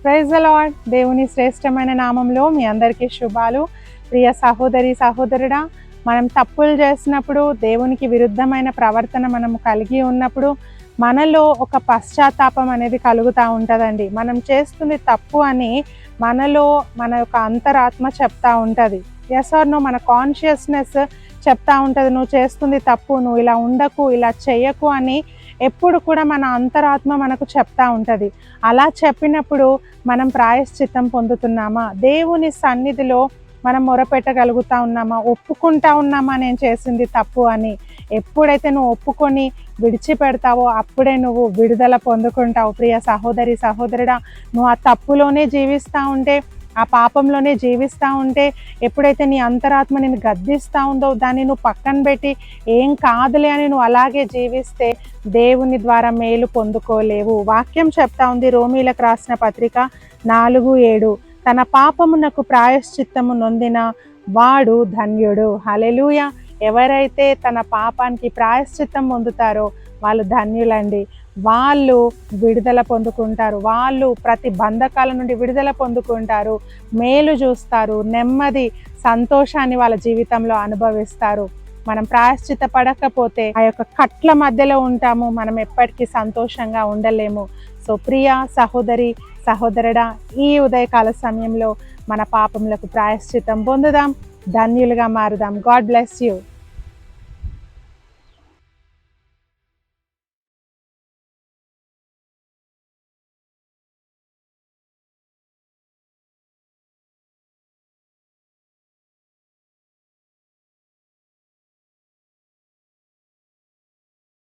Praise the lord. దేవుని శ్రేష్టమైన నామంలో మీ అందరికీ శుభాలు. ప్రియ సహోదరి సహోదరుడా, మనం తప్పులు చేసినప్పుడు, దేవునికి విరుద్ధమైన ప్రవర్తన మనం కలిగి ఉన్నప్పుడు మనలో ఒక పశ్చాత్తాపం అనేది కలుగుతూ ఉంటుందండి. మనం చేస్తుంది తప్పు అని మనలో మన యొక్క అంతరాత్మ చెప్తా ఉంటుంది. ఎస్ ఆర్ నో, మన కాన్షియస్నెస్ చెప్తా ఉంటుంది, నువ్వు చేస్తుంది తప్పు, నువ్వు ఇలా ఉండకు, ఇలా చెయ్యకు అని ఎప్పుడు కూడా మన అంతరాత్మ మనకు చెప్తా ఉంటుంది. అలా చెప్పినప్పుడు మనం ప్రాయశ్చిత్తం పొందుతున్నామా? దేవుని సన్నిధిలో మనం మొరపెట్టగలుగుతా ఉన్నామా? ఒప్పుకుంటా ఉన్నామా నేను చేసింది తప్పు అని? ఎప్పుడైతే నువ్వు ఒప్పుకొని విడిచిపెడతావో అప్పుడే నువ్వు విడుదల పొందుకుంటావు. ప్రియ సహోదరి సహోదరుడా, నువ్వు ఆ తప్పులోనే జీవిస్తూ ఉంటే, ఆ పాపంలోనే జీవిస్తూ ఉంటే, ఎప్పుడైతే నీ అంతరాత్మ నిన్ను గద్దిస్తూ ఉందో దాన్ని నువ్వు పక్కన పెట్టి ఏం కాదులే అని నువ్వు అలాగే జీవిస్తే దేవుని ద్వారా మేలు పొందుకోలేవు. వాక్యం చెప్తా ఉంది, రోమీలకు రాసిన పత్రిక 4:7, తన పాపమునకు ప్రాయశ్చిత్తము నొందిన వాడు ధన్యుడు. హల్లెలూయా. ఎవరైతే తన పాపానికి ప్రాయశ్చిత్తం పొందుతారో వాళ్ళు ధన్యులండి. వాళ్ళు విడుదల పొందుకుంటారు, వాళ్ళు ప్రతి బంధకాల నుండి విడుదల పొందుకుంటారు, మేలు చూస్తారు, నెమ్మది సంతోషాన్ని వాళ్ళ జీవితంలో అనుభవిస్తారు. మనం ప్రాయశ్చిత్త పడకపోతే ఆ యొక్క కట్ల మధ్యలో ఉంటాము, మనం ఎప్పటికీ సంతోషంగా ఉండలేము. సో ప్రియ సహోదరి సహోదరుడా, ఈ ఉదయకాల సమయంలో మన పాపములకు ప్రాయశ్చిత్తం పొందుదాం, ధన్యులుగా మారుదాం. God bless you.